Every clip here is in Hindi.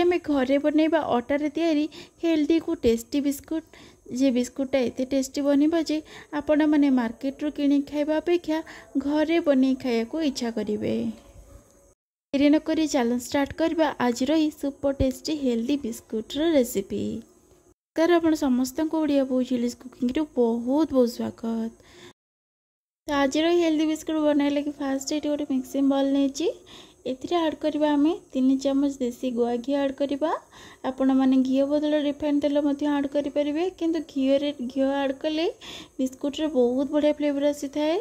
आम घरे बनैबा अटारे तैयारी हेल्दी को टेस्टी बिस्कुट जे बिस्कुटा एत टेस्टी बनब जे आपण मैंने मार्केट रू किणी खाइबा अपेक्षा घरे बनै खाया को इच्छा करेंगे। देरी न करी चैलेंज स्टार्ट करबा आज रही super tasty healthy biscuit recipe. कर आपण समस्त को ओडिया बो चिलीज कुकिंग रू बहुत बहुत स्वागत। तो आज रही हेल्दी बिस्कुट बनाए लगे फास्ट ये गोटे मिक्सिंग बॉल नहीं एथिरे ऐड करबा आमे 3 चम्मच देसी गुआ घी ऐड करबा। आपण माने घी बदल रिफाइंड तेल मध्य ऐड करि परिबे किंतु घी ऐड कले बिस्कुट रे बहुत बढ़िया फ्लेवर आसी थाए।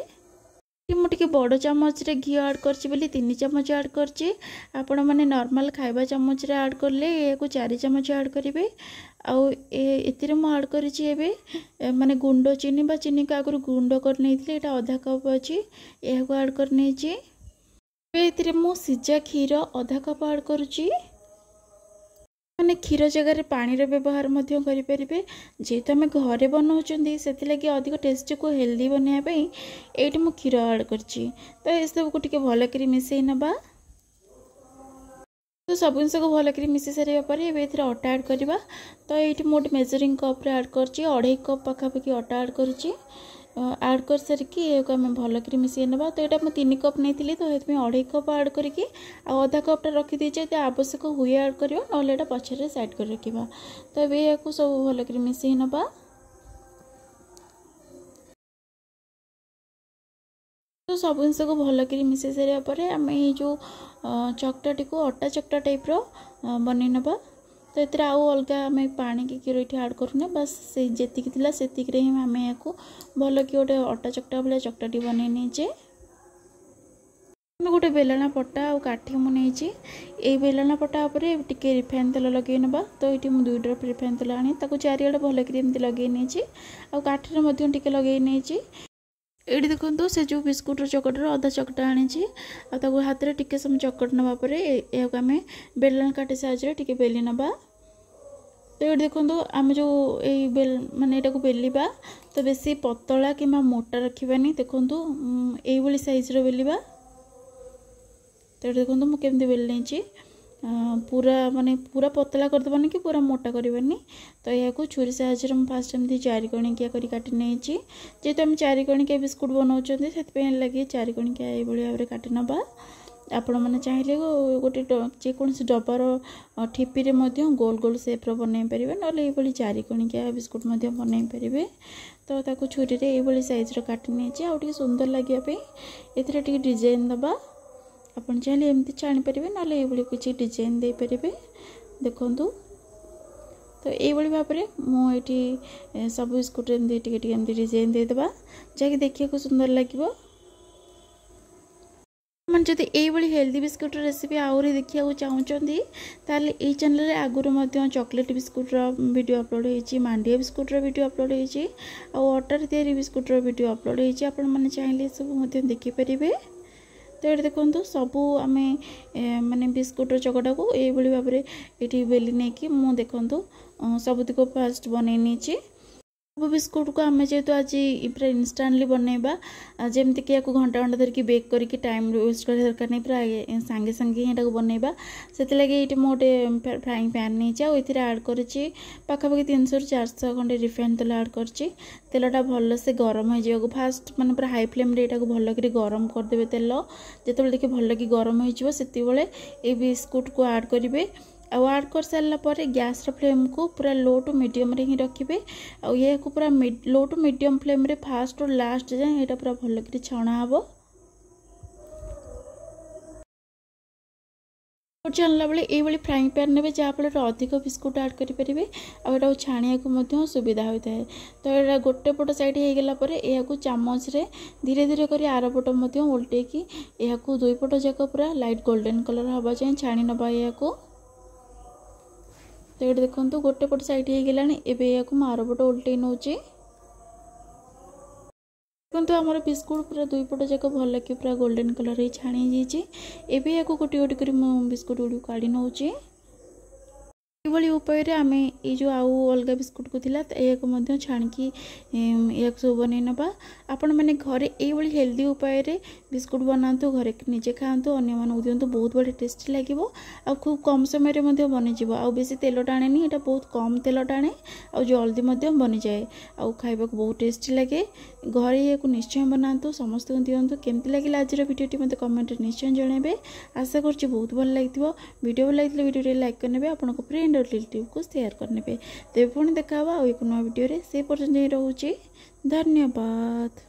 मुझे बड़ चम्मच रे घी ऐड करछि बोली 3 चम्मच ऐड करछि। आपण माने नॉर्मल खाइबा चम्मच रे ऐड करले को 4 चम्मच ऐड करिवे। आउ एतिरे मु ऐड करिछि एबे माने गुंड चीनी बा चीनी का आगु गुंड कर नैथिले एटा आधा कप अछि एहा को ऐड कर नैछि। एतिरे मु सिजा क्षीर आधा कप ऐड करुछि। माने क्षीर जगह पानी रे व्यवहार मध्य करि परिबे जेहेतु आम घरे बनाउछंदी सेति लगी अधिक टेस्टी को हेल्दी बनया पई एठी मु क्षीर ऐड करछि। तो ए सब को टिके भल करी मिसई नबा। तो सब जिनस को भल करी मिसई सारिया पर एबे एथिरे आटा ऐड करबा। तो एठी मोट मेजरिंग कप रे ऐड करछि 2.5 कप पाखापाखि आटा ऐड करछि। ऐड कर सारिकी आम भल कर मिसई ना। तो यहाँ मुझे 3 कप नहीं तो ये 2.5 कप ऐड करके आधा कपटा रखीदे आवश्यक हुए ऐड कर ना पछरे साइड कर रखा। तो ये सब भल कर मिसई नबा। तो सब जिनस को भल कर मिसई सारा पर आम ये जो चकटाटी को अटा चकटा टाइप बन नबा। तो ये आउ अलग आम पानी की क्षीर ये ऐड करूना बस से जेतिक थिला सेतिक रे ही आम या भल कि गोटे अटा चकटा भाया चकटाटी बन नहींचे। गोटे बेलना पटा और काठी मुझे ये बेलना पटा उपर टिके रिफाइन तेल लगे ना। तो ये 2 ड्रप रिफाइन तेल आनी चारिआडे भल कर लगे नहीं आ काठी टिके लगे नहीं। ये देखो से जो बिस्कुट चकटर अधा चकटा आनी हाथ में टिके समय चकट नापर यह आम बेलन काटी साहाଯ୍य टिके बेली नबा। तो ये देखो आम जो ये माने को बेलिबा तो बेसी पतला कि मोटा रखानी देखो ये साइज बेलिबा। तो ये देखो मुझे केमती बेल नहीं पूरा माने पूरा पतला करदेबानी कि पूरा मोटा करबानी। तो यह छुरी साहाଯ୍य फास्ट एमती 4 कणिकिया कर काटी नहीं जेहेतु आम 4 कणिकिया बिस्कुट बनाऊँ से लगे 4 कणिकिया ये भाव में काटी नबा। आपण मैंने चाहिए गोटे जेकोसी डबार ठिपी गोल गोल सेप्र बनई पारे ना ये 4 कणिकिया बिस्कुट बनई पारे। तो ताको छुरी रे ये साइज काटी नहीं आउ सुंदर लगे ये डिजाइन दबा। आपन चाहिए एमती छाणी पारे ना ये किसी डिजाइन दे पारे देखु। तो ये भाव में मुझे सब बिस्कुट एमती डिजाइन देदेबा जहाँकि देखिए सुंदर लगे। मन जब ये हेल्दी बिस्कुट रेसिपी आहरी देखा चाहूँगी ताल ये चैनल आगुरी चॉकलेट बिस्कुट वीडियो अपलोड होती मांडिया बिस्कुट वीडियो अपलोड होती अटार तैयारी बिस्कुट वीडियो अपलोड होती आपण मैंने चाहिए सब देखिपारे। तो ये देखो सबू आम माने बिस्कुट चकटा को ये भाव में ये बेली नहीं मुझे देखो सबुतिक फास्ट बनई नहीं। सब बिस्कुट को आम जेहेतु आज पूरा इनस्टाटली बनइबा जमती कि घंटा घंटा धरिकी बेक करके टाइम वेस्ट कर दरकार नहीं पूरा सांगे सांगे यहाँ बनइबा से लगे ये मोटे फ्राइंग पैन नहीं ये ऐड करी पाखापाखि 300 ରୁ 400 खंडे रिफाइन तेल ऐड करछि। तेलटा भल से गरम हो जाए फास्ट माने पूरा हाई फ्लेम रे एटा को भल करी गरम कर देबे। तेल जेतेबेले देखि भल कि गरम हो जिवो सेतिबेले ए बिस्कुट को ऐड करिवे आउ ऐड कर सारा पर गैस फ्लेम को पूरा लो टू मीडियम रे ही रखिए। आउ ये को पूरा लो टू मीडियम फ्लेम रे फास्ट और लास्ट जाए यहाँ पूरा भल कर छणा हम। छाणला बेले ये फ्राइंग पैन ने जहाँफल अधिक बिस्कुट ऐड करेंगे आटा छाणिया को सुविधा होता है। तो ये गोटे पट साइड हो गला यह चामच रे धीरे धीरे कर आर पट उल्टे कि यह 2 पट जाक पूरा लाइट गोल्डन कलर हवा जाए छाणी नबा या। तो ये देखो गोटे पट साइड हो गलानी एबे या आर पट उल्टे नौ देखो आमर बिस्कुट पूरा 2 पट जाक भल कि पूरा गोल्डन कलर ही छाणी जाइए। या गोटे गोटे कर बिस्कुट गुड़ी काढ़ी नौ उपाय आम ये जो आउ अलग बिस्कुट को थिला छाणिकी या सब बन नबा। आपण मैंने घरे ये हेल्दी उपाय बिस्कुट बनातु घरे निजे खातु अन्य दिंतु बहुत बड़े टेस्टी लगे आ खूब कम समय बनीज आ बेसी तेल टाणे यहाँ बहुत कम तेल टाणे आ जल्दी बनी जाए आ खाइबा बहुत टेस्टी लगे घरे या निश्चय बनातु समस्त दिंतु केमती लगे आज भिडियोटी मत कमेंट निश्चय जनइबे आशा कर बहुत भल लगे वीडियो भल लगे वीडियो लाइक करने आपन फ्रेंड और रिलेटिव को शेयर करने तेज पुणी देखा एक नया वीडियो से पर्यटन रोचे धन्यवाद।